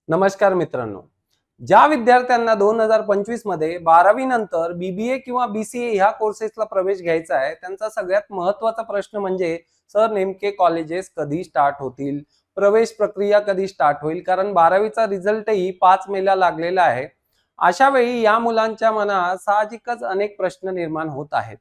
नमस्कार मित्रांनो, ज्या विद्यार्थ्यांना 2025 मध्ये 12वी नंतर बीबीए किंवा बीसीए ह्या कोर्सेसला प्रवेश घ्यायचा आहे, त्यांचा सगळ्यात महत्त्वाचा प्रश्न म्हणजे सर नेमके कॉलेजेस कधी स्टार्ट होतील, प्रवेश प्रक्रिया कधी स्टार्ट होईल, कारण 12वीचा रिझल्टही 5 मेला लागलेला आहे. अशा वेळी या मुलांच्या मनात साहजिकच अनेक प्रश्न निर्माण होत आहेत.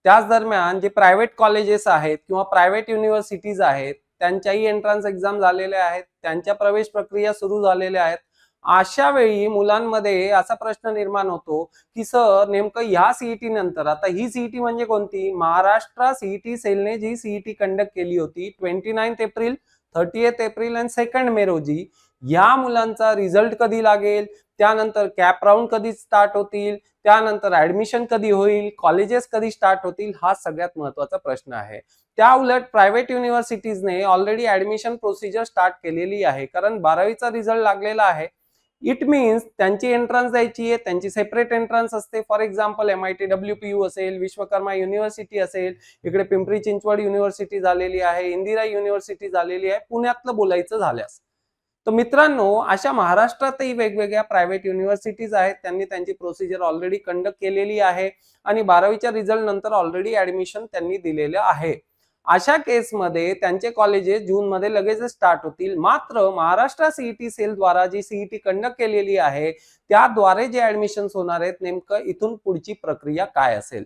त्याच दरम्यान जे प्रायव्हेट कॉलेजेस आहेत किंवा प्रायव्हेट युनिव्हर्सिटीज आहेत, त्यांच्याही एंट्रन्स एक्झाम झालेल्या आहेत, त्यांच्या प्रवेश प्रक्रिया सुरू झालेल्या आहेत. अशा वेळी मुलांमध्ये असा प्रश्न निर्माण होतो की सर नेमकं ह्या सीईटी नंतर, आता ही सीईटी म्हणजे कोणती, महाराष्ट्र सीईटी सेलने जी सीईटी कंडक्ट केली होती 29 एप्रिल, 30 एप्रिल आणि 2 मे रोजी, या मुलांचा रिझल्ट कधी लागेल, त्यानंतर कॅप राऊंड कधी स्टार्ट होतील, त्यानंतर ऍडमिशन कधी होईल, कॉलेजेस कधी स्टार्ट होतील, हा सगळ्यात महत्त्वाचा प्रश्न आहे. त्या उलट प्रायव्हेट युनिव्हर्सिटीजने ऑलरेडी ऍडमिशन प्रोसिजर स्टार्ट केलेली आहे, कारण 12वीचा रिझल्ट लागलेला आहे. इट मीन्स त्यांची एंट्रन्स द्यायची आहे, त्यांची सेपरेट एंट्रन्स असते. फॉर एक्झाम्पल MIT WPU असेल, विश्वकर्मा युनिव्हर्सिटी असेल, इकडे पिंपरी चिंचवड युनिव्हर्सिटी झालेली आहे, इंदिरा युनिव्हर्सिटी झालेली आहे, पुण्यातलं बोलायचं झाल्यास. तर मित्रांनो, अशा महाराष्ट्रातही वेगवेगळ्या प्रायव्हेट युनिव्हर्सिटीज आहेत, त्यांनी त्यांची प्रोसिजर ऑलरेडी कंडक्ट केलेली आहे आणि 12वीच्या रिझल्ट नंतर ऑलरेडी ऍडमिशन त्यांनी दिलेलं आहे. अशा केसमध्ये त्यांचे कॉलेजेस जून मध्ये लगेच स्टार्ट होतील. मात्र महाराष्ट्र सीईटी सेल द्वारा जी सीईटी कंडक्ट केलेली आहे त्याद्वारे जे ऍडमिशन होणार आहेत, नेमकं इथून पुढची प्रक्रिया काय असेल,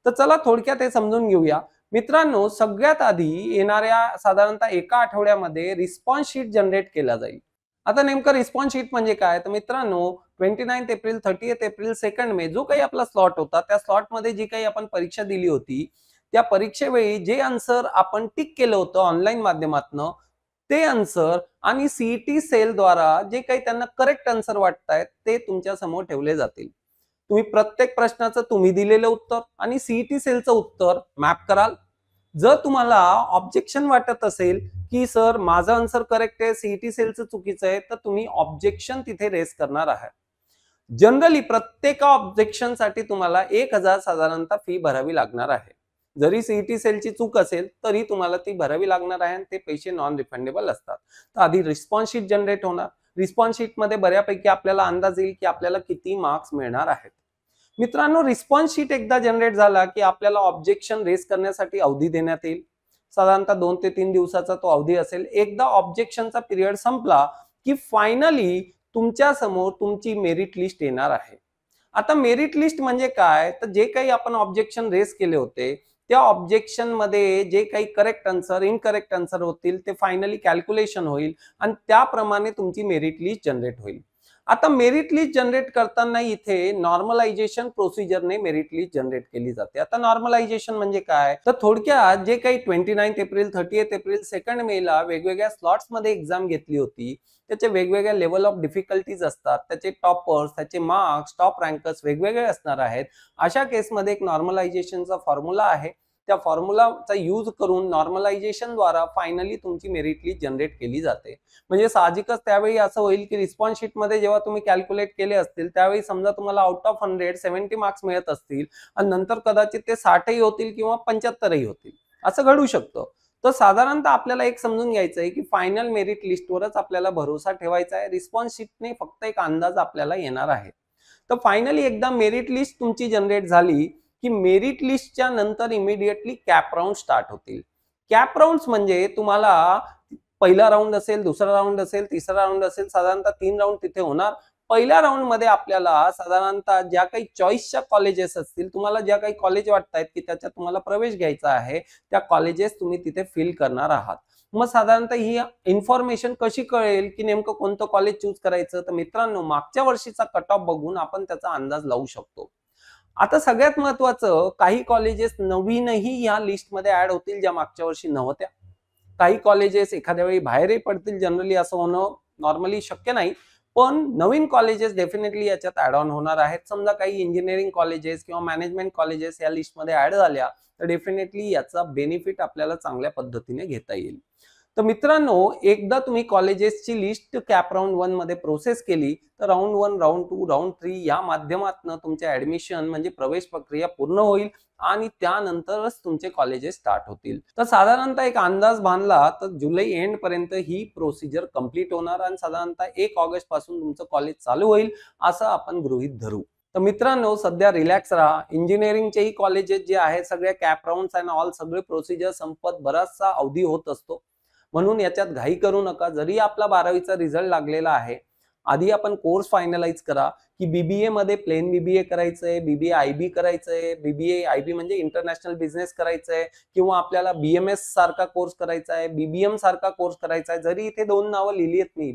तर चला थोडक्यात हे समजून घेऊया. मित्रांनो, सगळ्यात आधी येणाऱ्या साधारणतः एका आठवड्यामध्ये रिस्पॉन्स शीट जनरेट केला जाईल. आता नेमकं रिस्पॉन्स शीट म्हणजे काय, तर मित्रांनो 29 एप्रिल, 30 एप्रिल, 2 मे जो काही आपला स्लॉट होता, त्या स्लॉट मध्ये जी काही आपण परीक्षा दिली होती, त्या परीक्षेवेळी जे आन्सर आपण टिक केलं होतं ऑनलाईन माध्यमातून, ते आन्सर आणि सीईटी सेल द्वारा जे काही त्यांना करेक्ट आन्सर वाटतायत ते तुमच्या समोर ठेवले जातील. तुम्ही प्रत्येक प्रश्नाचं तुम्ही दिलेलं उत्तर आणि सीईटी सेलचं उत्तर मॅप कराल. जर तुम्हाला ऑब्जेक्शन वाटत असेल की सर माझं आन्सर करेक्ट आहे, सीईटी सेलचं चुकीचं आहे, तर तुम्ही ऑब्जेक्शन तिथे रेस करणार आहात. जनरली प्रत्येक ऑब्जेक्शन साठी तुम्हाला 1000 साधारणतः फी भरावी लागणार आहे. जरी सीईटी सेलची चूक असेल तरी तुम्हाला ती भरावी लागणार आहे आणि ते पैसे नॉन रिफंडेबल असतात. तर आधी रिस्पॉन्स शीट जनरेट होणार. रिस्पॉन्स शीट मध्ये बऱ्यापैकी आपल्याला अंदाज येईल की आपल्याला किती मार्क्स मिळणार आहेत. मित्रांनो, रिस्पॉन्स शीट एकदा जनरेट झाला की आपल्याला ऑब्जेक्शन रेस करण्यासाठी अवधी देण्यात येईल. साधारणतः 2 ते 3 दिवसाचा तो अवधी असेल. एकदा ऑब्जेक्शनचा पिरियड संपला की फायनली तुमच्या समोर तुमची मेरिट लिस्ट येणार आहे. आता मेरिट लिस्ट म्हणजे काय, तर जे काही आपण ऑब्जेक्शन रेस केले होते त्या ऑब्जेक्शन मध्ये जे काही करेक्ट आन्सर, इनकरेक्ट आन्सर होतील ते फायनली कॅल्क्युलेशन होईल आणि त्याप्रमाणे तुमची मेरिट लिस्ट जनरेट होईल. आता मेरिट लिस्ट जनरेट करताना इथे नॉर्मलायझेशन प्रोसिजरने मेरिट लिस्ट जनरेट केली जाते. आता नॉर्मलायझेशन म्हणजे काय, तर थोडक्यात जे काही 29 एप्रिल, 30 एप्रिल, 2 मे ला वेगवेगळ्या स्लॉट्स मध्ये एक्झाम घेतली होती, त्याचे वेगवेगळ्या लेवल ऑफ डिफिकल्टीज असतात, त्याचे टॉपर्स, त्याचे मार्क्स, टॉप रँकर्स वेगवेगळे असणार आहेत. अशा केसमध्ये एक नॉर्मलायझेशनचा फॉर्म्युला आहे. त्या फॉर्म्युलाचा यूज करून नॉर्मलायझेशन द्वारा फायनली तुमची मेरिट लिस्ट जनरेट केली जाते. म्हणजे साहजिकच त्यावेळी असं होईल की रिस्पॉन्स शीट मध्ये जेव्हा तुम्ही कॅल्क्युलेट केले असतील त्यावेळी समजा तुम्हाला आउट ऑफ 100 70 मार्क्स मिळत असतील आणि नंतर कदाचित ते 60ही होतील किंवा 75ही होतील, असं घडू शकतं. तर साधारणतः आपल्याला एक समजून घ्यायचं आहे की फायनल मेरिट लिस्टवरच आपल्याला भरोसा ठेवायचा आहे. रिस्पॉन्स शीटने फक्त एक अंदाज आपल्याला येणार आहे. तर फायनली एकदा मेरिट लिस्ट तुमची जनरेट झाली की मेरिट लिस्टच्या नंतर इमिडिएटली कॅप राऊंड स्टार्ट होतील. कॅप राऊंड्स म्हणजे तुम्हाला पहिला राऊंड असेल, दुसरा राऊंड असेल, तिसरा राऊंड असेल, साधारणतः 3 राऊंड तिथे होणार. पहिल्या राऊंड मध्ये आपल्याला साधारणतः ज्या काही चॉईसच्या कॉलेजेस असतील, तुम्हाला ज्या काही कॉलेज वाटतायत की त्याच्यात तुम्हाला प्रवेश घ्यायचा आहे, त्या कॉलेजेस तुम्ही तिथे फिल करणार आहात. मग साधारणतः ही इन्फॉर्मेशन कशी कळेल की नेमकं कोणतं कॉलेज चूज करायचं, तर मित्रांनो मागच्या वर्षीचा कट ऑफ बघून आपण त्याचा अंदाज लावू शकतो. आता सगळ्यात महत्वाचं, काही कॉलेजेस नवीनही या लिस्टमध्ये ऍड होतील ज्या मागच्या वर्षी नव्हत्या. काही कॉलेजेस एखाद्या वेळी बाहेरही पडतील, जनरली असं होणं नॉर्मली शक्य नाही, पण नवीन कॉलेजेस डेफिनेटली याच्यात ऍड ऑन होणार आहेत. समजा काही इंजिनिअरिंग कॉलेजेस किंवा मॅनेजमेंट कॉलेजेस या लिस्टमध्ये ऍड झाल्या तर डेफिनेटली याचा बेनिफिट आपल्याला चांगल्या पद्धतीने घेता येईल. तर मित्रांनो, एकदा तुम्ही कॉलेजेसची लिस्ट कॅप राउंड 1 मध्ये प्रोसेस केली, तर राउंड 1, राउंड 2, राउंड 3 या माध्यमातून तुमचे ऍडमिशन म्हणजे प्रवेश प्रक्रिया पूर्ण होईल आणि त्यानंतरच तुमचे कॉलेजेस स्टार्ट होतील. तर साधारणतः एक अंदाज बांधला तर जुलै एंड पर्यंत ही प्रोसिजर कंप्लीट होणार आणि साधारणतः 1 ऑगस्ट पासून तुमचं कॉलेज चालू होईल असं आपण गृहीत धरू. तर मित्रांनो, सध्या रिलॅक्स राहा. इंजिनिअरिंगचेही कॉलेजेस जे आहेत सगळे कॅप राउंड्स अँड ऑल सगळे प्रोसिजर संपत बराचसा अवधी होत असतो. म्हणून याच्यात घाई करू नका. जरी आपला 12वीचा रिझल्ट लागलेला आहे, आधी आपण कोर्स फायनलाइज करा की बीबीए मध्ये प्लेन बीबीए करायचंय, बीबीए आयबी करायचंय, बीबीए आयबी म्हणजे इंटरनॅशनल बिझनेस करायचंय किंवा आपल्याला बीएमएस सारखा कोर्स करायचा आहे, बीबीएम सारखा कोर्स करायचा आहे. जरी इथे 2 नावं लिहिली आहेत मी,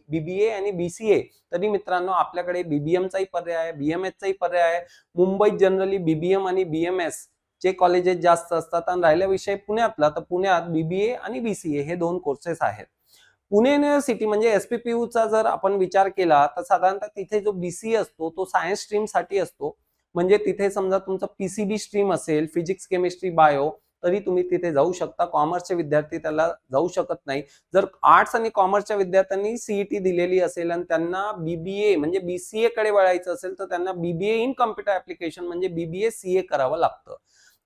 बीबीए आणि बीसीए, तरी मित्रांनो आपल्याकडे बीबीएमचाही पर्याय आहे, बीएमएसचाही पर्याय आहे. मुंबईत जनरली बीबीएम आणि बीएमएस चे कॉलेजेस जास्त असतात आणि राहिला विषय पुण्यातला, तर पुण्यात बीबीए आणि बीसीए हे 2 कोर्सेस आहेत. पुणे युनिव्हर्सिटी म्हणजे एसपीपीयूचा जर आपण विचार केला तर साधारणतः तिथे जो बीसीए असतो तो सायन्स स्ट्रीम साठी असतो. म्हणजे तिथे समजा तुमचं पीसीबी स्ट्रीम असेल, फिजिक्स केमिस्ट्री बायो, तरी तुम्ही तिथे जाऊ शकता. कॉमर्सचे विद्यार्थी त्याला जाऊ शकत नाही. जर आर्ट्स आणि कॉमर्सच्या विद्यार्थ्यांनी सीईटी दिलेली असेल आणि त्यांना बीबीए म्हणजे बीसीए कडे वळायचं असेल तर त्यांना बीबीए इन कॉम्प्युटर ऍप्लिकेशन म्हणजे बीबीए सीए करावं लागतं.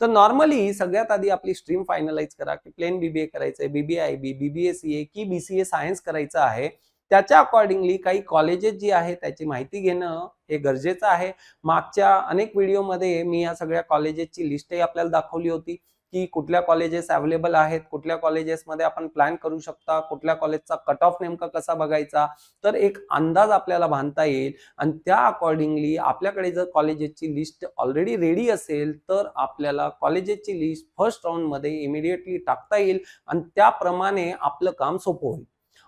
तर नॉर्मली सगळ्यात आधी आपली स्ट्रीम फायनलाइज करा की प्लेन बीबीए करायचंय, बीबीए आयबी, बीबीए सीए की बीसीए सायन्स करायचं आहे. त्याच्या अकॉर्डिंगली काही कॉलेजेस जी आहे त्याची माहिती घेणं हे गरजेचं आहे. मागच्या अनेक व्हिडिओमध्ये मी या सगळ्या कॉलेजेसची लिस्टही आपल्याला दाखवली होती की कुठल्या कॉलेजेस अवेलेबल आहेत, कुठल्या कॉलेजेसमध्ये आपण प्लॅन करू शकता, कुठल्या कॉलेजचा कट ऑफ नेमका कसा बघायचा, तर एक अंदाज आपल्याला बांधता येईल. आणि त्या अकॉर्डिंगली आपल्याकडे जर कॉलेजेसची लिस्ट ऑलरेडी रेडी असेल तर आपल्याला कॉलेजेसची लिस्ट फर्स्ट राऊंड मध्ये इमिडिएटली टाकता येईल आणि त्याप्रमाणे आपलं काम सोपं होईल.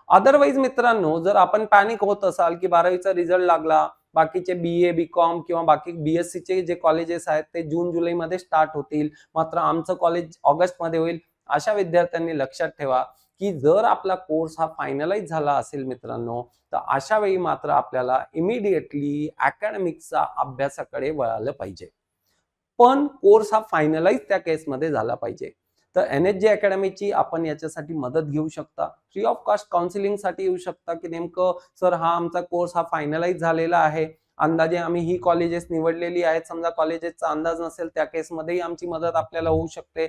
अदरवाईज मित्रांनो, जर आपण पॅनिक होत असाल की 12वीचा रिझल्ट लागला, बाकीचे बीए बीकॉम किंवा बाकी बीएससी चे जे कॉलेजेस आहेत ते जून जुलै मध्ये स्टार्ट होतील, मात्र आमचं कॉलेज ऑगस्ट मध्ये होईल, अशा विद्यार्थ्यांनी लक्षात ठेवा की जर आपला कोर्स हा फायनलाइज झाला असेल मित्रांनो, तर अशा वेळी मात्र आपल्याला इमिडिएटली अकॅडमिकचा अभ्यासाकडे वळालं पाहिजे. पण कोर्स हा फायनलाइज त्या केसमध्ये झाला पाहिजे. तर एनएचजी अकॅडमीची आपण याच्यासाठी मदत घेऊ शकता. फ्री ऑफ कॉस्ट काउन्सिलिंग साठी येऊ शकता की नेमकं सर हा आमचा कोर्स हा फायनलाइज झालेला आहे, अंदाजे आम्ही ही कॉलेजेस निवडलेली आहेत, समजा कॉलेजेसचा अंदाज नसेल त्या केसमध्येही आमची मदत आपल्याला होऊ शकते.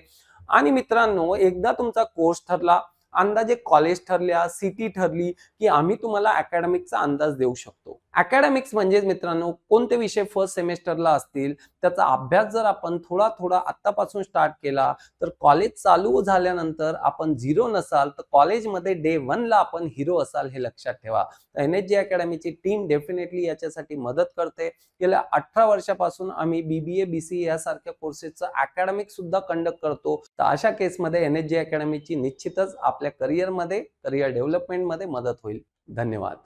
आणि मित्रांनो, एकदा तुमचा कोर्स ठरला, अंदाजे कॉलेज ठरल्या, सिटी ठरली की आम्ही तुम्हाला अकॅडमिकचा अंदाज देऊ शकतो. अकॅडमिक्स म्हणजे मित्रांनो कोणते विषय फर्स्ट सेमेस्टरला असतील त्याचा अभ्यास जर आपण थोडा थोडा आतापासून स्टार्ट केला तर कॉलेज चालू झाल्यानंतर आपण झिरो नसाल तर कॉलेजमध्ये डे 1 ला आपण हिरो असाल, हे लक्षात ठेवा. एनएचजी अकॅडमीची टीम डेफिनेटली याच्यासाठी मदत करते. गेल्या 18 वर्षापासून आम्ही बीबीए बीसीए यासारख्या कोर्सेसचं अकॅडमिक सुद्धा कंडक्ट करतो. तर अशा केसमध्ये एनएचजी अकॅडमीची निश्चितच आपल्या करिअर डेव्हलपमेंटमध्ये मदत होईल. धन्यवाद.